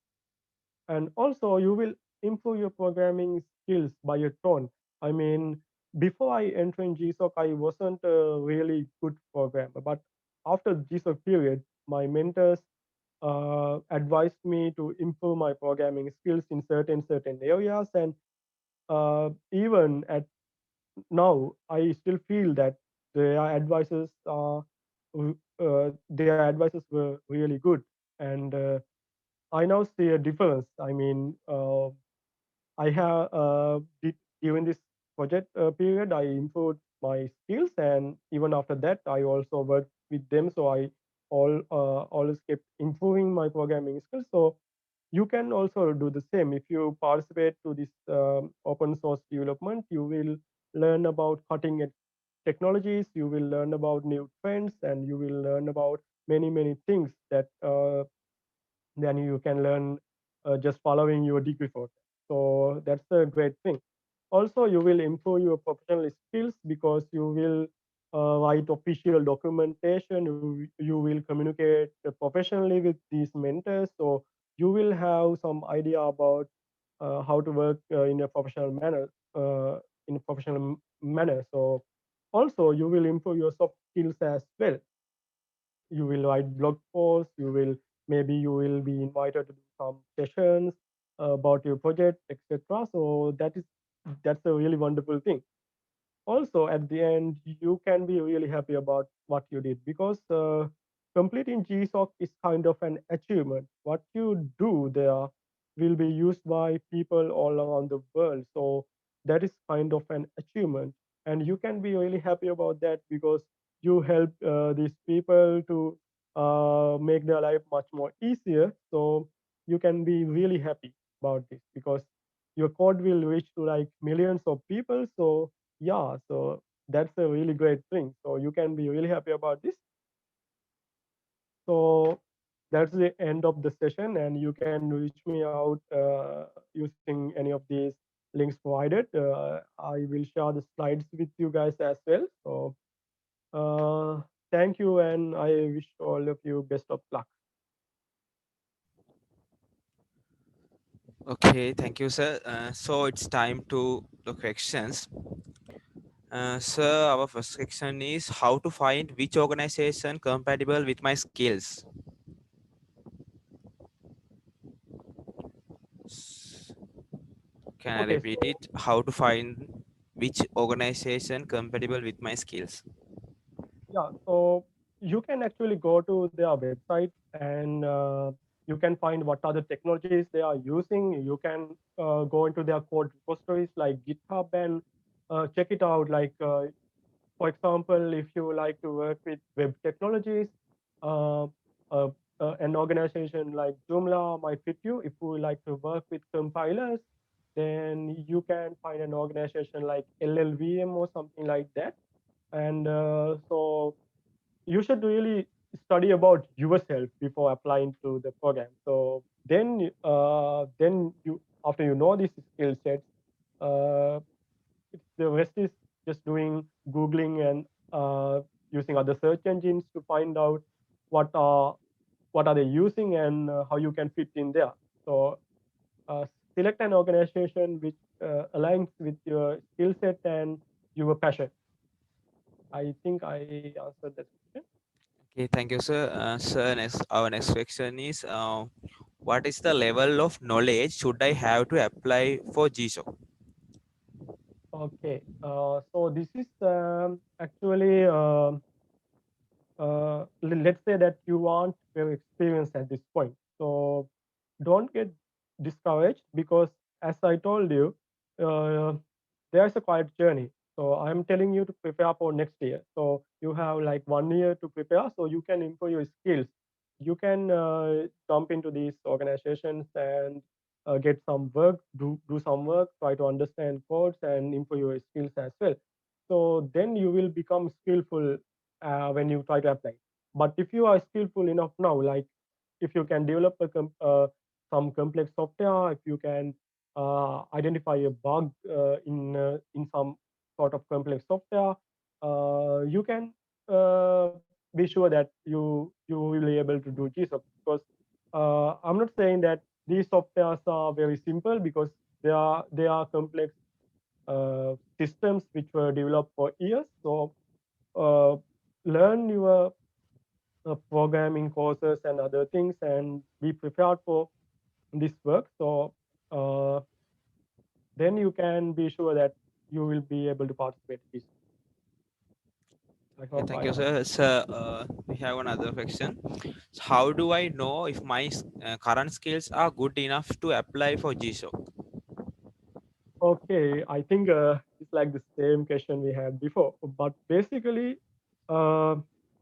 And also you will improve your programming skills by a ton. I mean, before I entered in GSoC, I wasn't a really good programmer, but after GSoC period, my mentors advised me to improve my programming skills in certain areas. And even at now, I still feel that their advices are their advices were really good, and I now see a difference. I mean, I have during this project period, I improved my skills, and even after that, I also worked with them. So I always kept improving my programming skills. So you can also do the same. If you participate to this open source development, you will learn about cutting edge technologies. You will learn about new trends, and you will learn about many things that then you can learn just following your degree for that. So that's a great thing. Also, you will improve your professional skills because you will write official documentation. You will communicate professionally with these mentors. So you will have some idea about how to work in a professional manner. In a professional manner. So also you will improve your soft skills as well. You will write blog posts. Maybe you will be invited to do some sessions about your project, etc. So that's a really wonderful thing. Also, at the end, you can be really happy about what you did because completing GSoC is kind of an achievement. What you do there will be used by people all around the world. So that is kind of an achievement. And you can be really happy about that because you help these people to make their life much more easier. So you can be really happy about this because your code will reach to like millions of people. So yeah, so that's a really great thing. So you can be really happy about this. So that's the end of the session, and you can reach me out using any of these links provided. I will share the slides with you guys as well. So thank you, and I wish all of you best of luck. Okay, thank you, sir. So it's time to the questions. Sir, our first question is how to find which organization compatible with my skills. S- Can I Okay, repeat so it? How to find which organization compatible with my skills? yeah, so you can actually go to their website and you can find what are the technologies they are using. You can go into their code repositories like GitHub and check it out. Like, for example, if you like to work with web technologies, uh, uh, an organization like Joomla might fit you. If you like to work with compilers, then you can find an organization like LLVM or something like that. And so you should really study about yourself before applying to the program. So then you after you know these skill sets, uh, the rest is just doing googling and using other search engines to find out what are what are they using and how you can fit in there. So uh, select an organization which aligns with your skill set and your passion. I think I answered that question. Okay, thank you, sir. Sir, our next question is what is the level of knowledge should I have to apply for GSoC? Okay, so this is actually, let's say that you want your experience at this point. So don't get discouraged because, as I told you, uh, there's a quiet journey. So I'm telling you to prepare for next year. So you have like 1 year to prepare, so you can improve your skills. You can jump into these organizations and get some work, do some work, try to understand codes and improve your skills as well. So then you will become skillful when you try to apply. But if you are skillful enough now, like if you can develop some complex software, if you can identify a bug in some sort of complex software, you can be sure that you will be able to do GSoC. Because I'm not saying that these softwares are very simple because they are complex systems which were developed for years. So uh, learn your programming courses and other things and be prepared for this work. So uh, then you can be sure that you will be able to participate in this. I Okay, hope thank I you, sir. Sir, we have another question. So how do I know if my current skills are good enough to apply for GSoC? Okay, I think it's like the same question we had before. But basically, uh,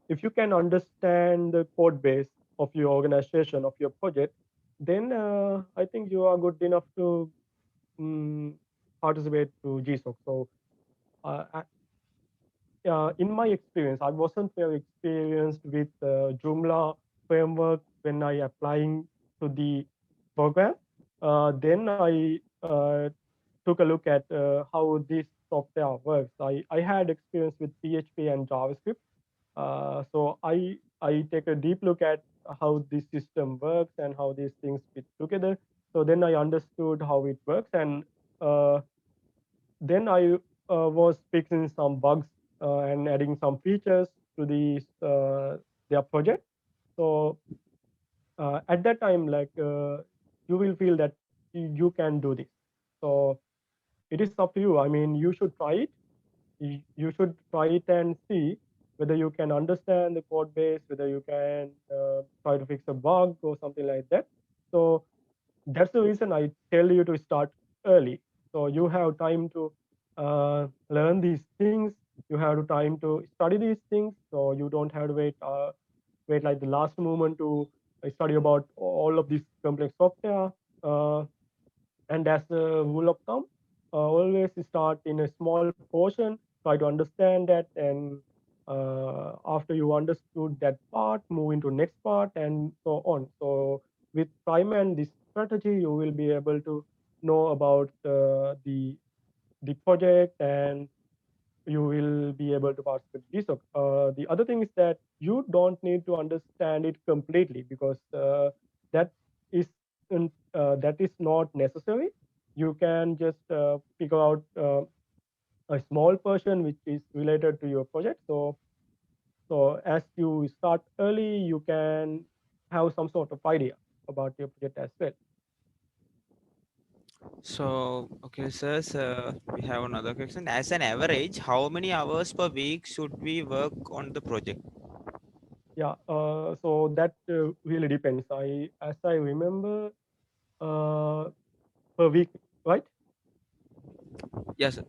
if you can understand the code base of your organization, of your project, then I think you are good enough to um, participate to GSoC. So, in my experience, I wasn't very experienced with Joomla framework when I applying to the program. Then I took a look at how this software works. I had experience with PHP and JavaScript. So I take a deep look at how this system works and how these things fit together. So then I understood how it works, and uh, then I was fixing some bugs and adding some features to their project. So at that time, like you will feel that you can do this. So it is up to you. I mean, you should try it. You should try it and see whether you can understand the code base, whether you can try to fix a bug or something like that. So that's the reason I tell you to start early. So you have time to learn these things. You have time to study these things. So you don't have to wait like the last moment to study about all of this complex software. And as a rule of thumb, always start in a small portion, try to understand that, and after you understood that part, move into next part, and so on. So with time and this strategy, you will be able to know about the project, and you will be able to participate in GSoC. The other thing is that you don't need to understand it completely, because that is that is not necessary. You can just figure out a small portion which is related to your project. So as you start early, you can have some sort of idea about your project as well. So, okay, sir, so we have another question. As an average, how many hours per week should we work on the project? Yeah, so that really depends. As I remember, uh, per week, right? Yes, sir.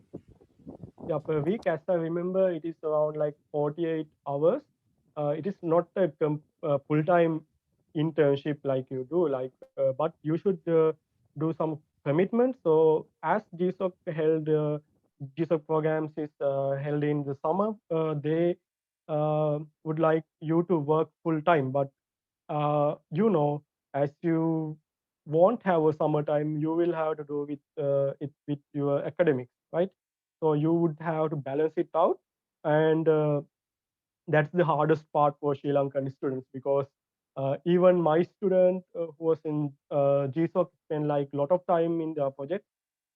Yeah, per week, as I remember, it is around like 48 hours. It is not a full-time internship like you do, but you should do some commitment. So as GSoC held, GSoC programs is held in the summer, they would like you to work full-time. But as you won't have a summertime, you will have to do it with your academics, right? So you would have to balance it out, and that's the hardest part for Sri Lankan students, because even my student who was in GSoC spent like a lot of time in the project,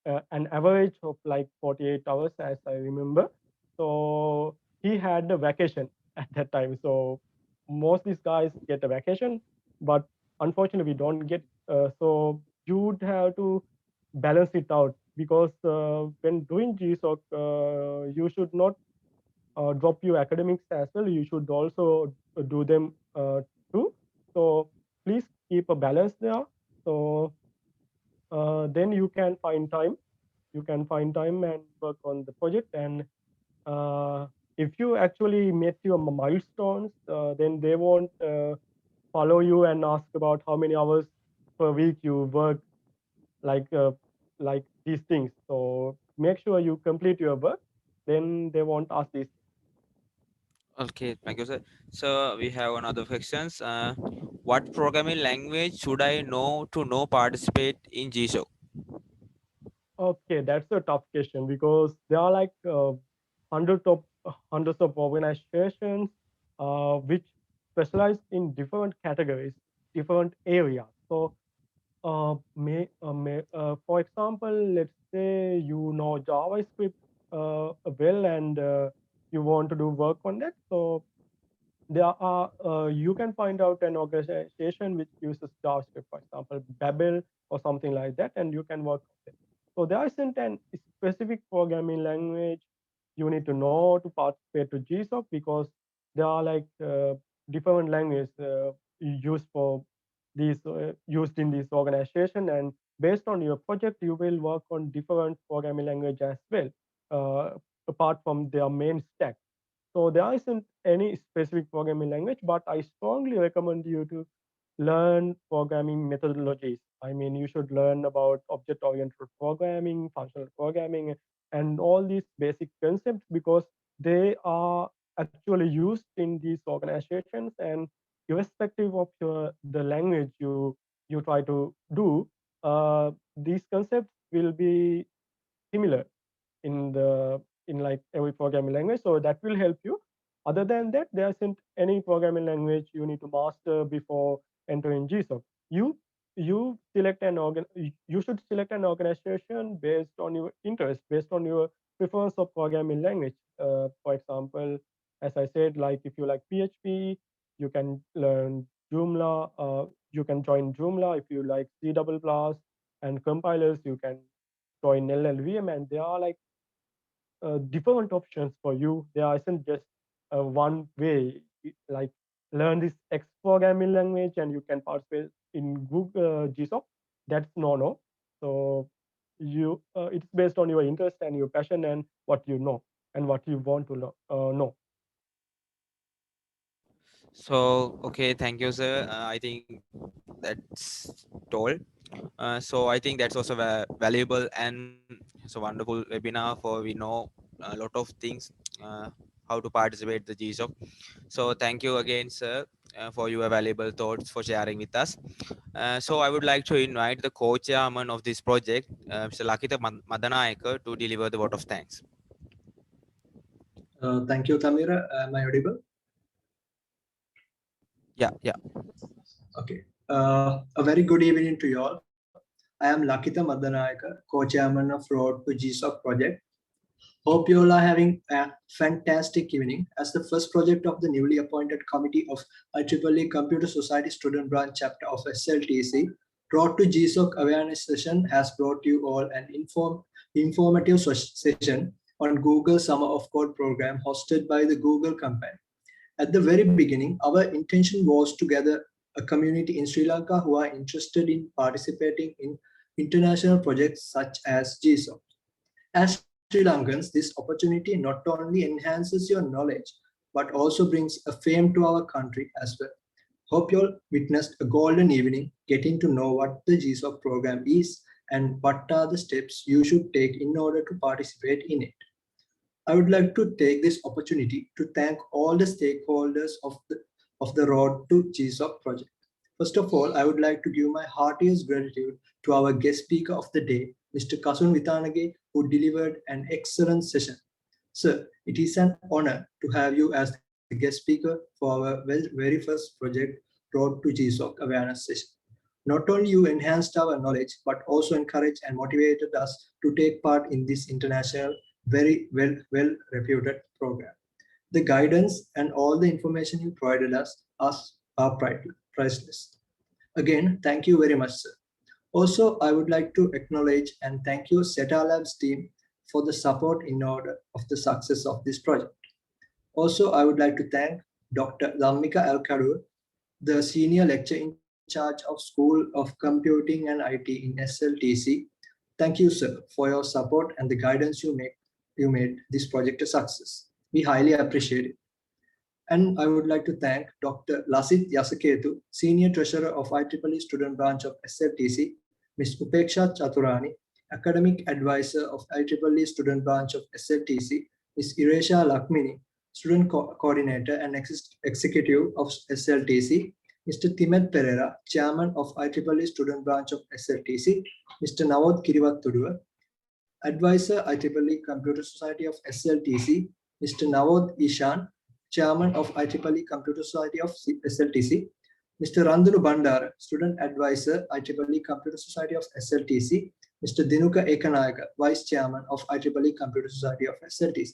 an average of like 48 hours, as I remember. So he had a vacation at that time. So most these guys get a vacation, but unfortunately we don't get. So you would have to balance it out, because when doing GSoC, you should not drop your academics as well. You should also do them too. So please keep a balance there. So then you can find time and work on the project. And uh, if you actually met your milestones, then they won't follow you and ask about how many hours per week you work, like uh, like these things. So make sure you complete your work, then they won't ask these. Okay, thank you, sir. So we have another questions. What programming language should I know to know participate in GSoC? Okay, that's a tough question, because there are like hundreds of organizations which specialize in different categories, different areas. So, for example, let's say you know JavaScript well, and you want to do work on that. So there are you can find out an organization which uses JavaScript, for example, Babel or something like that, and you can work on it. So there isn't an specific programming language you need to know to participate to GSoC, because there are like different languages used for these used in this organization, and based on your project, you will work on different programming language as well, apart from their main stack. So there isn't any specific programming language, but I strongly recommend you to learn programming methodologies. I mean, you should learn about object-oriented programming, functional programming, and all these basic concepts, because they are actually used in these organizations, and irrespective of the language you try to do, these concepts will be similar in like every programming language. So that will help you. Other than that, there isn't any programming language you need to master before entering GSoC. You select an you should select an organization based on your interest, based on your preference of programming language. For example, as I said, like if you like PHP, you can learn Joomla. You can join Joomla. If you like C++ and compilers, you can join LLVM, and there are like different options for you. There isn't just one way, like learn this X programming language and you can participate in Google GSoC. That's no. So it's based on your interest and your passion and what you know and what you want to know. So, okay, thank you, sir. I think that's told. So I think that's also valuable and it's a wonderful webinar for we know a lot of things, how to participate the GSoC. So thank you again, sir, for your valuable thoughts for sharing with us. So I would like to invite the co-chairman of this project, Mr. 𝗚𝗚𝗂𝗂𝗏, to deliver the vote of thanks. Thank you, Thamira. Am I audible? Yeah. Okay. A very good evening to you all. I am 𝗚𝗚𝗂𝗏𝗏, co-chairman of Road to GSoC project. Hope you all are having a fantastic evening. As the first project of the newly appointed committee of IEEE Computer Society Student Branch Chapter of SLTC, Road to GSoC awareness session has brought you all an informative session on Google Summer of Code program hosted by the Google company. At the very beginning, our intention was to gather a community in Sri Lanka who are interested in participating in international projects such as GSoC. As Sri Lankans, this opportunity not only enhances your knowledge, but also brings a fame to our country as well. Hope you all witnessed a golden evening getting to know what the GSoC program is and what are the steps you should take in order to participate in it. I would like to take this opportunity to thank all the stakeholders of the Road to GSoC project. First of all, I would like to give my heartiest gratitude to our guest speaker of the day, Mr. Kasun Vithanage, who delivered an excellent session. Sir, it is an honor to have you as the guest speaker for our very first project, Road to GSoC awareness session. Not only you enhanced our knowledge, but also encouraged and motivated us to take part in this international, very well-reputed program. The guidance and all the information you provided us are priceless. Again, thank you very much, sir. Also, I would like to acknowledge and thank you Syeta Labs team for the support in order of the success of this project. Also, I would like to thank Dr. 𝗚𝗚𝗏𝗏𝗏𝗏, the senior lecturer in charge of School of Computing and IT in SLTC. Thank you, sir, for your support and the guidance you made this project a success. We highly appreciate it. And I would like to thank Dr. 𝗚𝗚𝗏𝗏𝗏𝗏, Senior Treasurer of IEEE Student Branch of SLTC, Ms. 𝗚𝗚𝗏𝗏𝗏𝗏𝗏𝗏, Academic Advisor of IEEE Student Branch of SLTC, Ms. 𝗟RH𝗸𝗏𝗏𝗏𝗏𝗏, Student Coordinator and Executive of SLTC, Mr. 𝗤𝗏𝗏𝗏𝗏𝗏𝗏, Chairman of IEEE Student Branch of SLTC, Mr. 𝗚𝗏𝗚𝗏𝗏𝗏𝗏𝗏𝗏, Advisor IEEE Computer Society of SLTC, Mr. 𝗚𝗏𝗏𝗏𝗏𝗏𝗏𝗏𝗏, Chairman of IEEE Computer Society of SLTC, Mr. 𝟏📾 Bandara, Student Advisor, IEEE Computer Society of SLTC, Mr. 𝗐𝗏𝗏 𝐸𝗏𝗏𝗏𝗏𝗏𝗏, Vice Chairman of IEEE Computer Society of SLTC,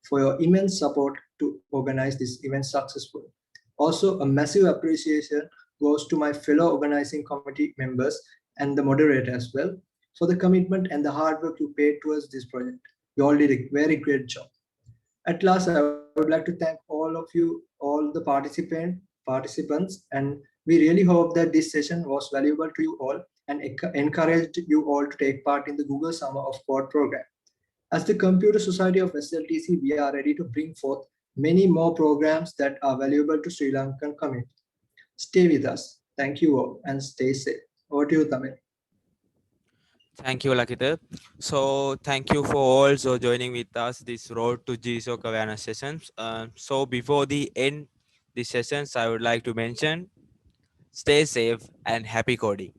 for your immense support to organize this event successfully. Also, a massive appreciation goes to my fellow organizing committee members and the moderator as well for the commitment and the hard work you paid towards this project. You all did a very great job. At last, I would like to thank all of you, all the participants, and we really hope that this session was valuable to you all and encouraged you all to take part in the Google Summer of Code program. As the Computer Society of SLTC, we are ready to bring forth many more programs that are valuable to Sri Lankan community. Stay with us. Thank you all and stay safe. Over to you, Tamil. Thank you, Lakita. So thank you for also joining with us this Road to GSoC awareness sessions. So before the end these sessions, I would like to mention, stay safe and happy coding.